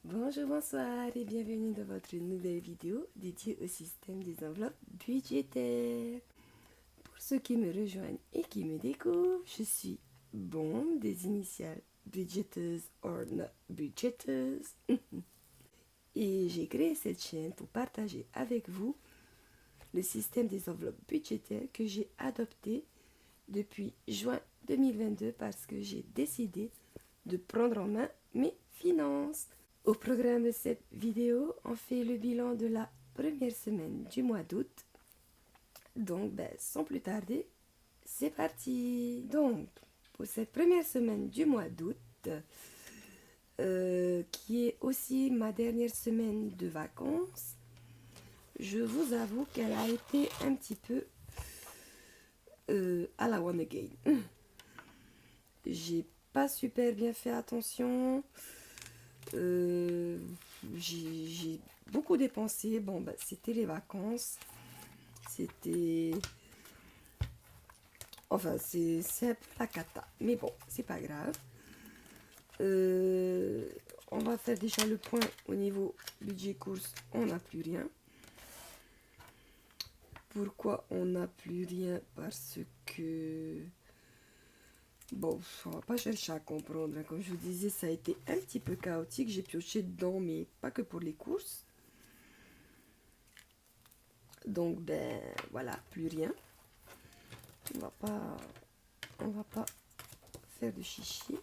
Bonjour, bonsoir et bienvenue dans votre nouvelle vidéo dédiée au système des enveloppes budgétaires. Pour ceux qui me rejoignent et qui me découvrent, je suis Bon des initiales budgeteuse or not budgeteuse. Et j'ai créé cette chaîne pour partager avec vous le système des enveloppes budgétaires que j'ai adopté depuis juin 2022 parce que j'ai décidé de prendre en main mes finances. Au programme de cette vidéo, on fait le bilan de la première semaine du mois d'août. Donc, sans plus tarder, c'est parti. Donc, pour cette première semaine du mois d'août, qui est aussi ma dernière semaine de vacances, je vous avoue qu'elle a été un petit peu à la one again. J'ai pas super bien fait attention. J'ai beaucoup dépensé. Bon, c'était les vacances. C'était... Enfin, c'est un peu la cata. Mais bon, c'est pas grave. On va faire déjà le point au niveau budget course. On n'a plus rien. Pourquoi on n'a plus rien? Parce que... Bon, on va pas chercher à comprendre. Comme je vous disais, ça a été un petit peu chaotique. J'ai pioché dedans, mais pas que pour les courses. Donc, voilà, plus rien. On va pas faire de chichi.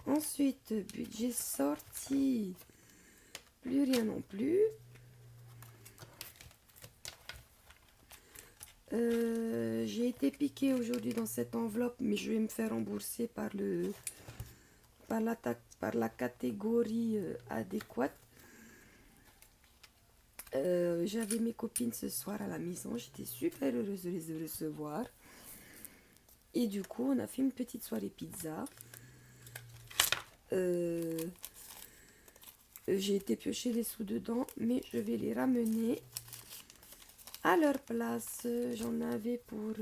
Ensuite, budget sorti. Plus rien non plus. J'ai été piquée aujourd'hui dans cette enveloppe, mais je vais me faire rembourser par la catégorie adéquate. J'avais mes copines ce soir à la maison, j'étais super heureuse de les recevoir. Et du coup, on a fait une petite soirée pizza. J'ai été piocher des sous dedans, mais je vais les ramener à leur place. J'en avais pour,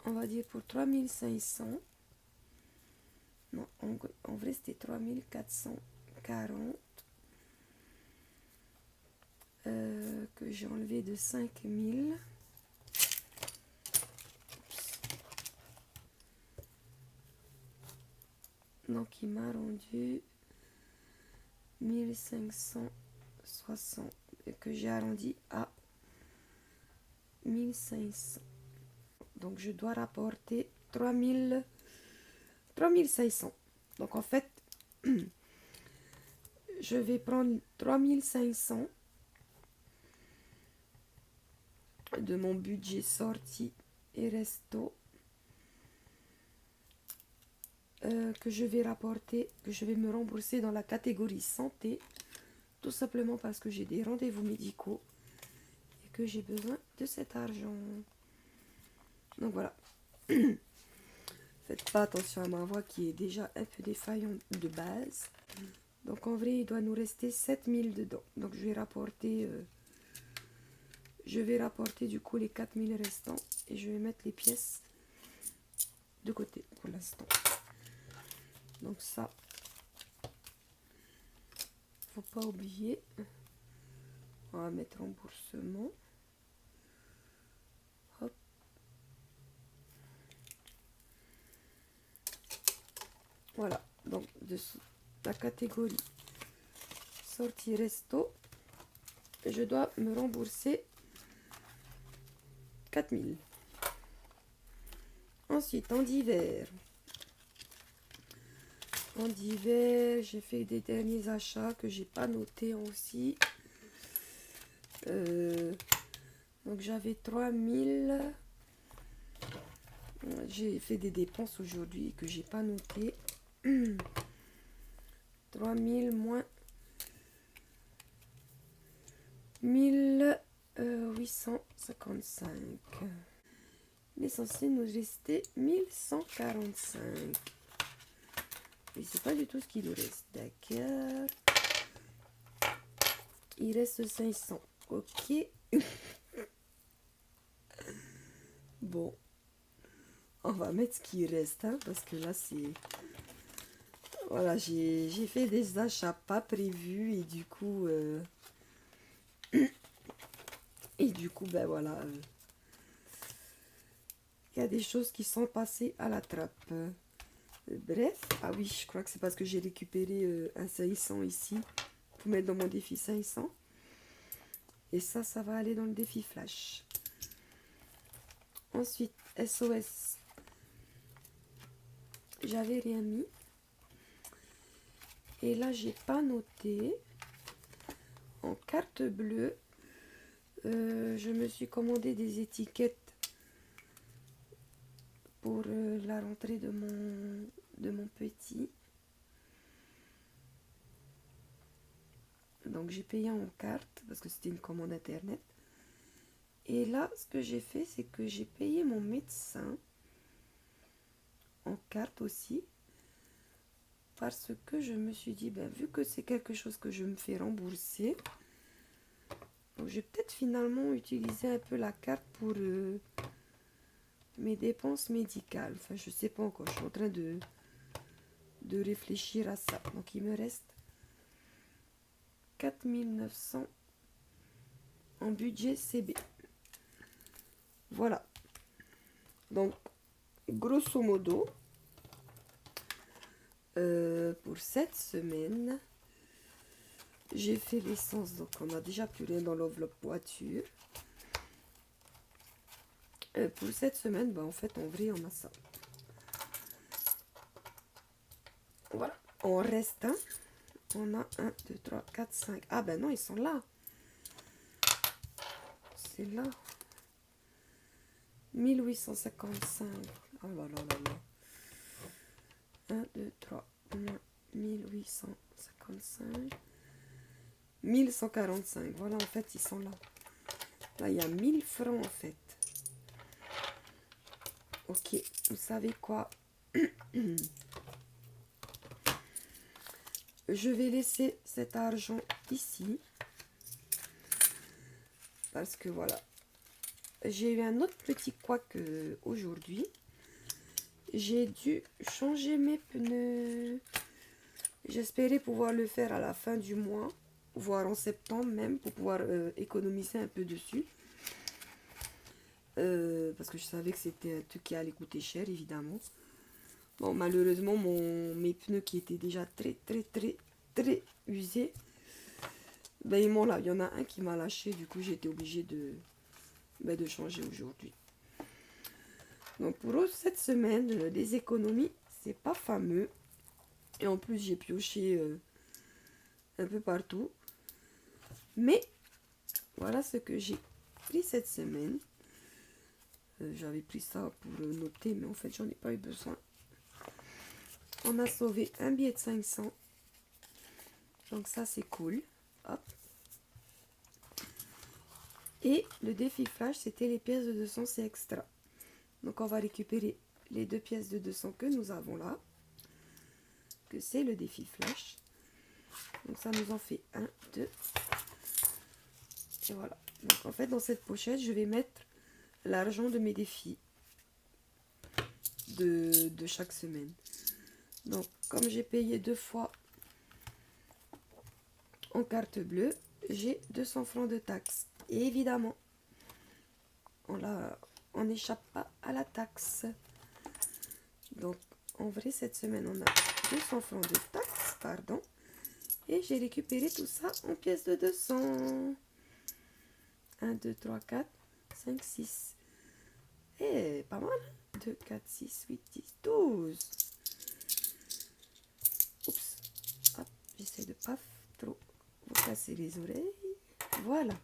on va dire pour 3500. Non, en vrai c'était 3440 que j'ai enlevé de 5000. Donc il m'a rendu 1560 que j'ai arrondi à 1500. Donc je dois rapporter 3500. Donc en fait, je vais prendre 3500 de mon budget sorti et resto que je vais rapporter, que je vais me rembourser dans la catégorie santé, tout simplement parce que j'ai des rendez-vous médicaux et que j'ai besoin de cet argent. Donc voilà. Faites pas attention à ma voix qui est déjà un peu défaillante de base. Donc en vrai, il doit nous rester 7000 dedans. Donc je vais rapporter du coup les 4000 restants et je vais mettre les pièces de côté pour l'instant. Donc ça, faut pas oublier. On va mettre remboursement. Hop. Voilà, donc de la catégorie sortie resto, je dois me rembourser 4000. Ensuite, en divers, j'ai fait des derniers achats que j'ai pas notés aussi. Donc j'avais 3000. J'ai fait des dépenses aujourd'hui que j'ai pas noté. 3000 moins 1855. Il est censé nous rester 1145. Et c'est pas du tout ce qu'il nous reste. D'accord. Il reste 500. Ok. Bon, on va mettre ce qui reste, hein, parce que là, c'est... Voilà, j'ai fait des achats pas prévus et du coup... ben voilà, il y a des choses qui sont passées à la trappe. Bref, ah oui, je crois que c'est parce que j'ai récupéré un 500 ici pour mettre dans mon défi 500. Et ça va aller dans le défi flash. Ensuite, SOS. J'avais rien mis. Et là, j'ai pas noté. En carte bleue, je me suis commandé des étiquettes pour la rentrée de mon petit. Donc j'ai payé en carte parce que c'était une commande internet. Et là, ce que j'ai fait, c'est que j'ai payé mon médecin en carte aussi. Parce que je me suis dit, ben, vu que c'est quelque chose que je me fais rembourser, donc je vais peut-être finalement utiliser un peu la carte pour mes dépenses médicales. Enfin, je sais pas encore, je suis en train de réfléchir à ça. Donc il me reste 4900 en budget CB. Voilà. Donc, grosso modo, pour cette semaine, j'ai fait l'essence. Donc, on a déjà plus rien dans l'enveloppe voiture. Pour cette semaine, ben, en fait, en vrai, on a ça. Voilà. On reste un. On a 1, 2, 3, 4, 5. Ah ben non, ils sont là. C'est là. 1855. Oh là là là là. 1, 2, 3, 1855. 1145. Voilà, en fait, ils sont là. Là, il y a 1000 francs, en fait. Ok, vous savez quoi? Je vais laisser cet argent ici. Parce que voilà. J'ai eu un autre petit couac aujourd'hui. J'ai dû changer mes pneus. J'espérais pouvoir le faire à la fin du mois, voire en septembre même, pour pouvoir économiser un peu dessus. Parce que je savais que c'était un truc qui allait coûter cher, évidemment. Bon, malheureusement, mes pneus qui étaient déjà très usés, ben ils m'ont là. Il y en a un qui m'a lâché, du coup j'ai été obligée de changer aujourd'hui. Donc pour eux, cette semaine, les économies, c'est pas fameux. Et en plus, j'ai pioché un peu partout. Mais voilà ce que j'ai pris cette semaine. J'avais pris ça pour noter, mais en fait, j'en ai pas eu besoin. On a sauvé un billet de 500. Donc ça, c'est cool. Hop. Et le défi flash, c'était les pièces de 200, c'est extra. Donc on va récupérer les 2 pièces de 200 que nous avons là. Que c'est le défi flash. Donc ça nous en fait 1, 2. Et voilà. Donc en fait, dans cette pochette, je vais mettre l'argent de mes défis de chaque semaine. Donc comme j'ai payé 2 fois en carte bleue, j'ai 200 francs de taxe. Et évidemment, on n'échappe pas à la taxe. Donc en vrai, cette semaine, on a 200 francs de taxe, pardon. Et j'ai récupéré tout ça en pièces de 200. 1, 2, 3, 4, 5, 6. Eh, pas mal. 2, 4, 6, 8, 10, 12. Oups. Hop, j'essaie de pas trop vous casser les oreilles. Voilà.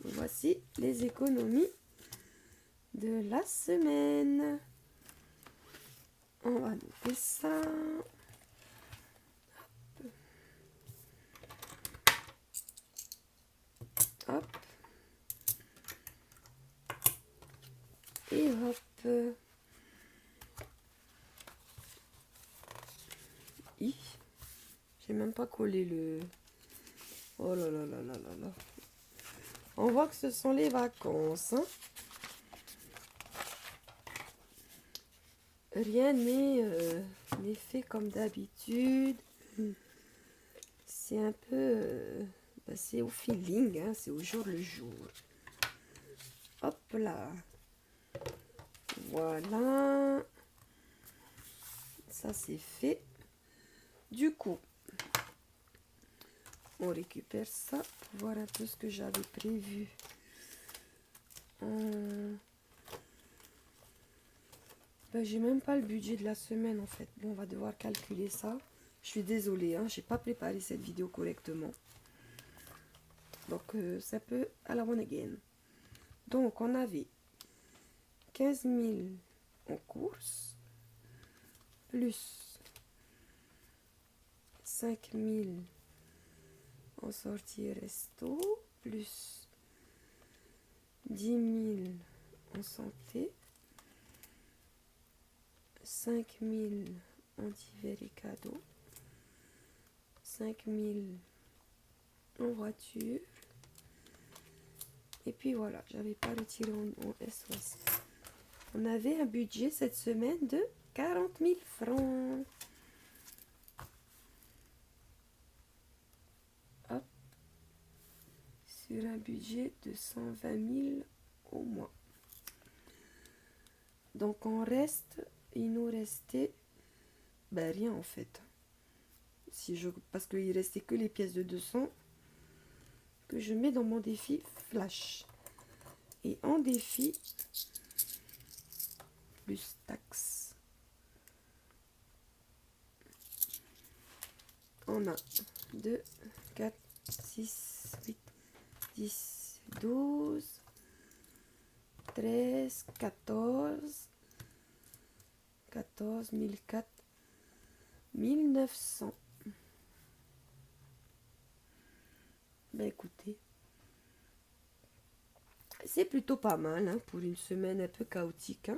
Voici les économies de la semaine. On va noter ça. Hop. Et hop. J'ai même pas collé le... Oh là là là là là là. On voit que ce sont les vacances. Hein. rien n'est fait comme d'habitude. C'est un peu... c'est au feeling, hein, c'est au jour le jour. Hop là. Voilà. Ça c'est fait. Du coup, on récupère ça pour voir un peu ce que j'avais prévu. J'ai même pas le budget de la semaine en fait. Bon, on va devoir calculer ça. Je suis désolée, hein, j'ai pas préparé cette vidéo correctement. Donc, ça peut à la one again. Donc, on avait 15 000 en course, plus 5 000 en sortie resto, plus 10 000 en santé, 5 000 en divers et cadeaux, 5 000 en voiture. Et puis voilà, j'avais pas retiré en SOS. On avait un budget cette semaine de 40 000 francs. Hop. Sur un budget de 120 000 au mois. Donc on reste, il nous restait rien en fait. Parce qu'il restait que les pièces de 200 que je mets dans mon défi flash. Et en défi, plus taxe, on a 2, 4, 6, 8, 10, 12, 13, 14, 1004, 1900. Écoutez, c'est plutôt pas mal hein, pour une semaine un peu chaotique.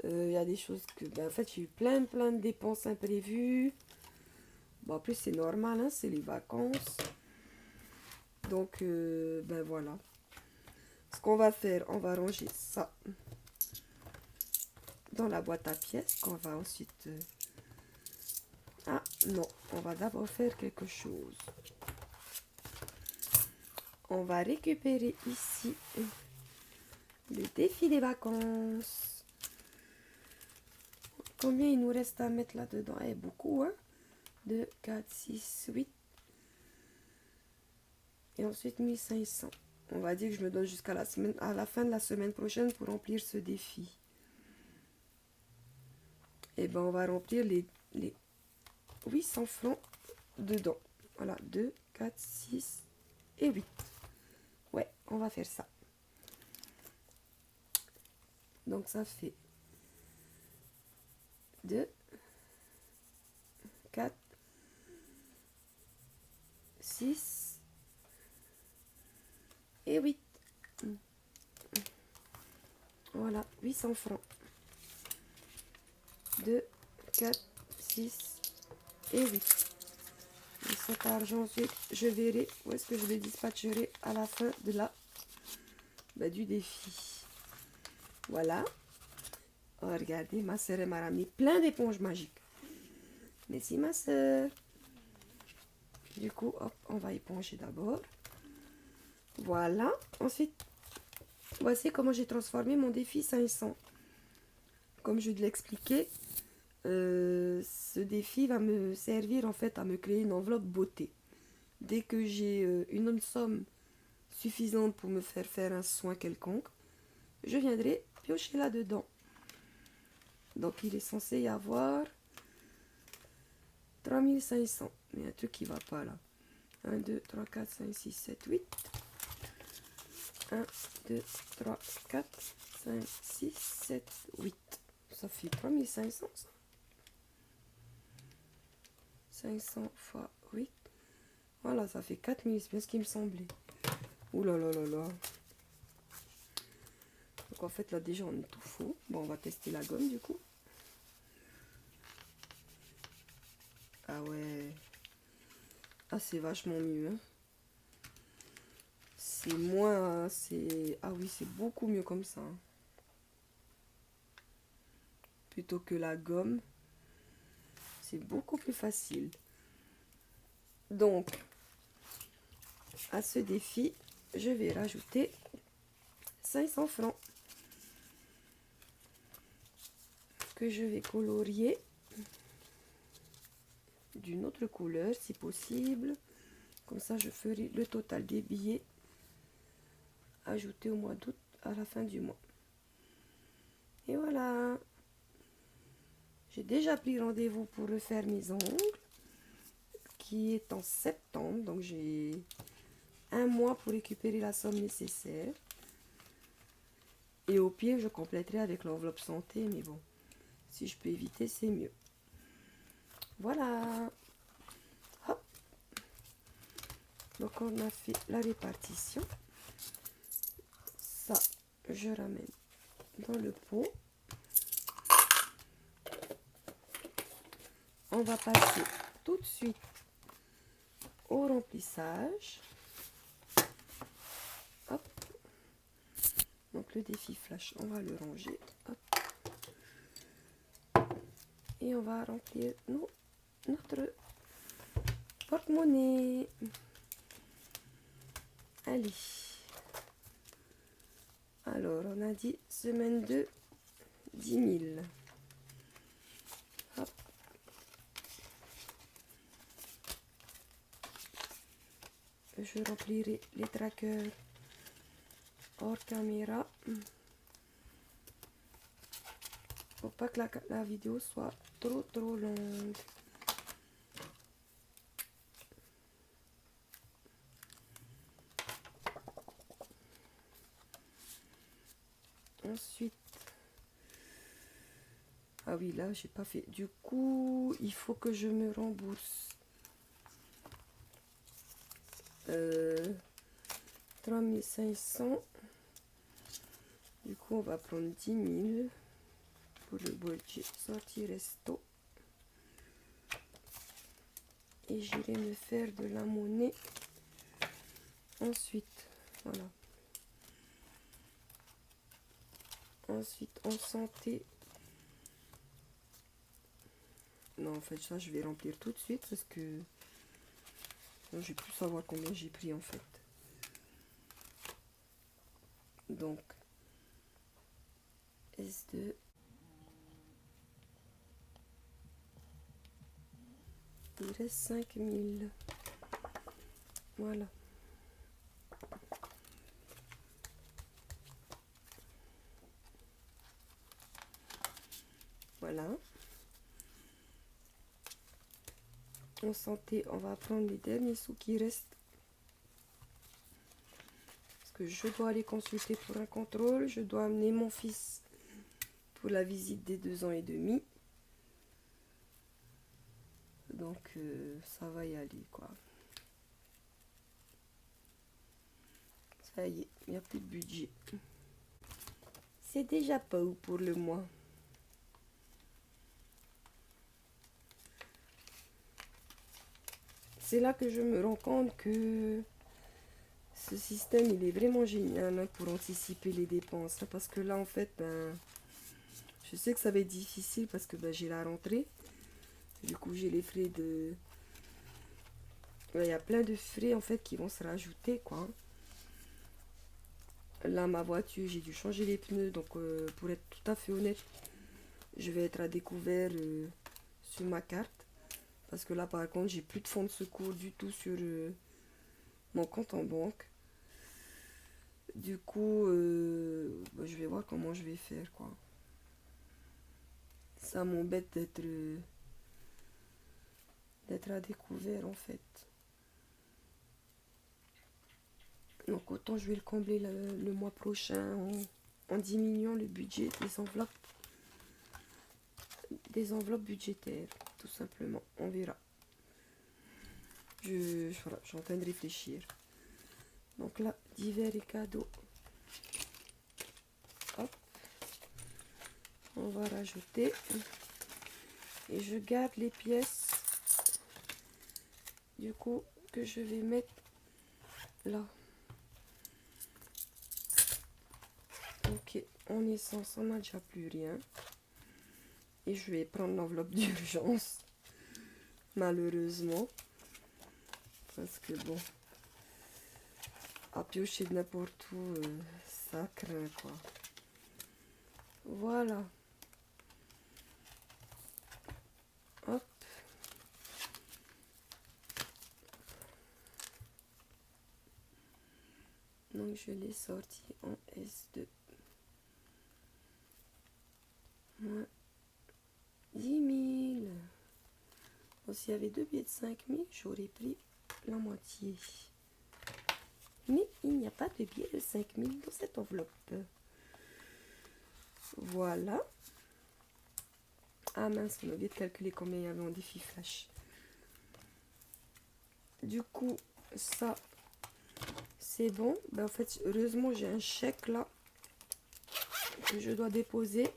Y a des choses que... en fait, j'ai eu plein de dépenses imprévues. Bon, en plus, c'est normal, hein, c'est les vacances. Donc, voilà. Ce qu'on va faire, on va ranger ça dans la boîte à pièces qu'on va ensuite... Ah, non, on va d'abord faire quelque chose. On va récupérer ici le défi des vacances. Combien il nous reste à mettre là-dedans? Beaucoup, hein? 2, 4, 6, 8. Et ensuite 1500. On va dire que je me donne jusqu'à la fin de la semaine prochaine pour remplir ce défi. Et on va remplir les 800 francs dedans. Voilà, 2, 4, 6 et 8. Ouais, on va faire ça. Donc ça fait 2, 4, 6 et 8. Voilà, 800 francs. 2, 4, 6 et 8. Et cet argent, je verrai où est-ce que je le dispatcherai à la fin de du défi. Voilà. Oh, regardez, ma soeur m'a ramené plein d'éponges magiques. Merci ma soeur. Du coup, hop, on va éponger d'abord. Voilà. Ensuite, voici comment j'ai transformé mon défi 500. Comme je l'ai expliqué, ce défi va me servir en fait à me créer une enveloppe beauté. Dès que j'ai une somme suffisante pour me faire un soin quelconque, je viendrai piocher là-dedans. Donc il est censé y avoir 3500. Mais il y a un truc qui va pas là. 1, 2, 3, 4, 5, 6, 7, 8. 1, 2, 3, 4, 5, 6, 7, 8. Ça fait 3500 ça. 500 fois 8. Voilà, ça fait 4000, c'est bien ce qui me semblait. Ouh là là là là. Donc en fait là déjà on est tout faux. Bon, on va tester la gomme du coup. Ah ouais. Ah, c'est vachement mieux. Hein. C'est moins... Ah oui, c'est beaucoup mieux comme ça. Hein. plutôt que la gomme. C'est beaucoup plus facile. Donc, à ce défi, je vais rajouter 500 francs que je vais colorier d'une autre couleur si possible. Comme ça, je ferai le total des billets ajoutés au mois d'août à la fin du mois. Et voilà. J'ai déjà pris rendez-vous pour refaire mes ongles, qui est en septembre. Donc j'ai un mois pour récupérer la somme nécessaire. Et au pire, je compléterai avec l'enveloppe santé. Mais bon, si je peux éviter, c'est mieux. Voilà. Hop. Donc on a fait la répartition. Ça, je ramène dans le pot. On va passer tout de suite au remplissage. Hop. Donc le défi flash, on va le ranger. Hop. Et on va remplir notre porte-monnaie. Allez. Alors, on a dit semaine 2, 10 000. Hop. Je remplirai les trackers hors caméra. Faut pas que la vidéo soit trop longue. Ensuite, ah oui, là j'ai pas fait. Du coup, il faut que je me rembourse 3500. Du coup, on va prendre 10 000 pour le budget sortie resto. Et j'irai me faire de la monnaie ensuite. Voilà. Ensuite, en santé. Non, en fait, ça, je vais remplir tout de suite parce que je vais plus savoir combien j'ai pris en fait. Donc, S2. Il reste 5000. Voilà. Voilà. En santé, on va prendre les derniers sous qui restent. Parce que je dois aller consulter pour un contrôle. Je dois amener mon fils pour la visite des 2 ans et demi. Donc, ça va y aller, quoi. Ça y est, il n'y a plus de budget. C'est déjà pas où pour le mois. C'est là que je me rends compte que ce système, il est vraiment génial hein, pour anticiper les dépenses. Hein, parce que là, en fait, ben, je sais que ça va être difficile parce que ben, j'ai la rentrée. Du coup, j'ai les frais de... Il y a plein de frais, en fait, qui vont se rajouter, quoi. Là, ma voiture, j'ai dû changer les pneus. Donc, pour être tout à fait honnête, je vais être à découvert sur ma carte. Parce que là, par contre, j'ai plus de fonds de secours du tout sur mon compte en banque. Du coup, bah, je vais voir comment je vais faire, quoi. Ça m'embête d'être à découvert, en fait. Donc, autant je vais le combler le mois prochain en diminuant le budget des enveloppes budgétaires, tout simplement. On verra. Voilà, je suis en train de réfléchir. Donc là, divers et cadeaux. Hop. On va rajouter. Et je garde les pièces. Du coup, que je vais mettre là. Ok, en essence, on n'a déjà plus rien. Et je vais prendre l'enveloppe d'urgence, malheureusement. Parce que bon, à piocher de n'importe où, ça craint quoi. Voilà. Hop. Donc je l'ai sorti en S2. Moins 10 000. Bon, s'il y avait deux billets de 5 000, j'aurais pris la moitié. Mais il n'y a pas de billets de 5 000 dans cette enveloppe. Voilà. Ah mince, on a oublié de calculer combien il y avait en défi flash. Du coup, ça, c'est bon. Ben, en fait, heureusement, j'ai un chèque là que je dois déposer.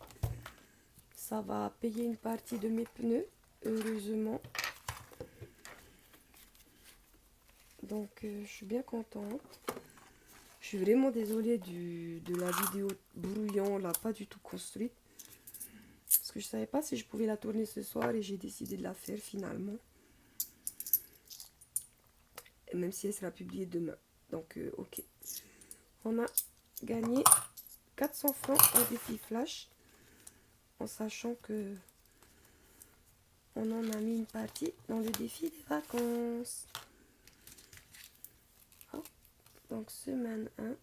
Ça va payer une partie de mes pneus, heureusement. Donc, je suis bien contente. Je suis vraiment désolée de la vidéo brouillon, là, pas du tout construite. Parce que je savais pas si je pouvais la tourner ce soir et j'ai décidé de la faire finalement. Et même si elle sera publiée demain. Donc, ok. On a gagné 400 francs en défi flash. En sachant que on en a mis une partie dans le défi des vacances. Hop. Donc, semaine 1.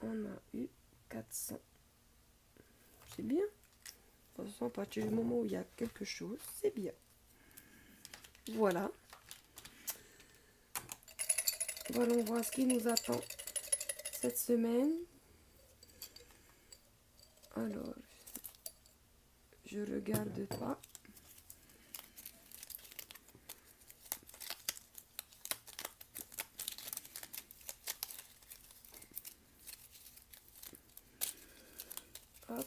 On a eu 400. C'est bien. De toute façon, à partir du moment où il y a quelque chose, c'est bien. Voilà. Allons voir ce qui nous attend cette semaine. Alors, je regarde pas. Hop.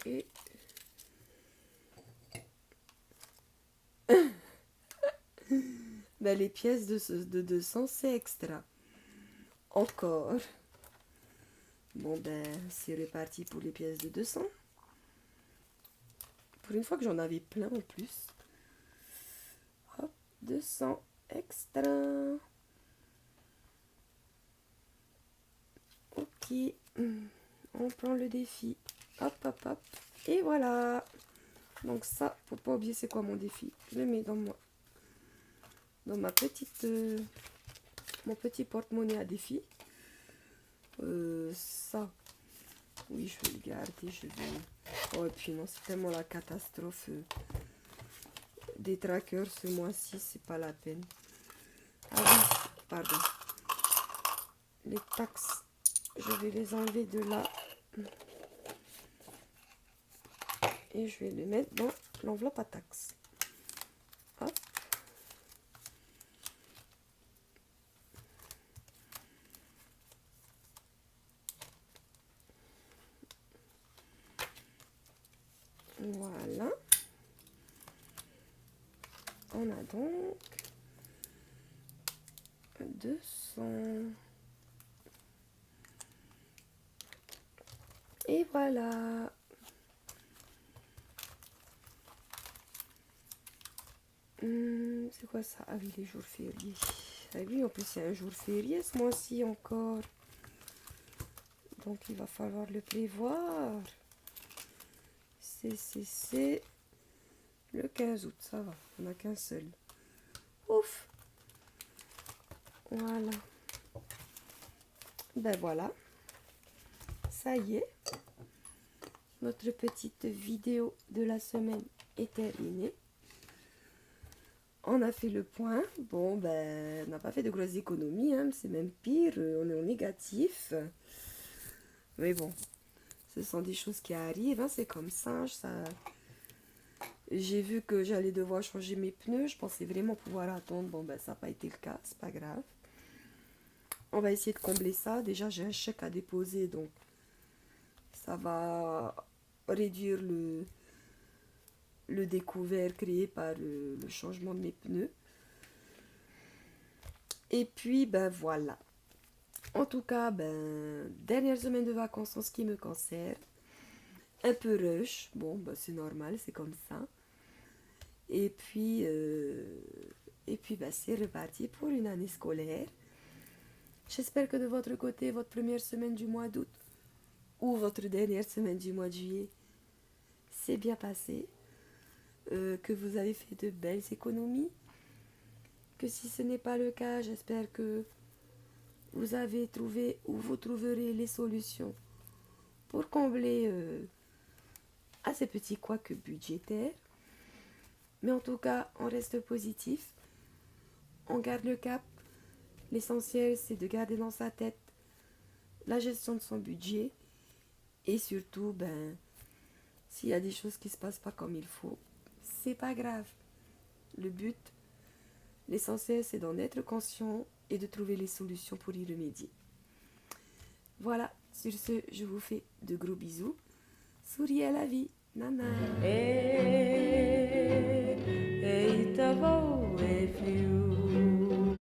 Et ben, les pièces de 200, c'est extra. Encore. Bon, ben, c'est reparti pour les pièces de 200. Pour une fois que j'en avais plein en plus. Hop, 200 extra. Ok. On prend le défi. Hop, hop, hop. Et voilà. Donc ça, faut pas oublier c'est quoi mon défi. Je le mets dans ma petite... mon petit porte-monnaie à défi. Ça, oui, je vais le garder. Je vais... Oh, et puis non, c'est tellement la catastrophe des trackers ce mois-ci, c'est pas la peine. Ah oui, pardon. Les taxes, je vais les enlever de là. Et je vais les mettre dans l'enveloppe à taxes. Hop. Voilà. On a donc 200. Et voilà. C'est quoi ça? Ah oui, les jours fériés. Ah oui, en plus, il y a un jour férié ce mois-ci encore. Donc, il va falloir le prévoir. C'est le 15 août, ça va. On n'a qu'un seul. Ouf. Voilà. Ben voilà. Ça y est. Notre petite vidéo de la semaine est terminée. On a fait le point. Bon, ben, on n'a pas fait de grosses économies. Hein, c'est même pire. On est en négatif. Mais bon, ce sont des choses qui arrivent. Hein, c'est comme ça. J'ai vu que j'allais devoir changer mes pneus. Je pensais vraiment pouvoir attendre. Bon, ben, ça n'a pas été le cas. C'est pas grave. On va essayer de combler ça. Déjà, j'ai un chèque à déposer. Donc, ça va réduire le découvert créé par le changement de mes pneus. Et puis, ben voilà. En tout cas, ben, dernière semaine de vacances en ce qui me concerne. un peu rush. Bon, bah, c'est normal, c'est comme ça. Et puis, bah, c'est reparti pour une année scolaire. J'espère que de votre côté, votre première semaine du mois d'août ou votre dernière semaine du mois de juillet s'est bien passé, que vous avez fait de belles économies, que si ce n'est pas le cas, j'espère que vous avez trouvé ou vous trouverez les solutions pour combler à ces petits couacs budgétaires. Mais en tout cas, on reste positif, on garde le cap. L'essentiel, c'est de garder dans sa tête la gestion de son budget et surtout, ben, s'il y a des choses qui se passent pas comme il faut, c'est pas grave. Le but, l'essentiel, c'est d'en être conscient et de trouver les solutions pour y remédier. Voilà, sur ce, je vous fais de gros bisous. Souriez à la vie. Nana.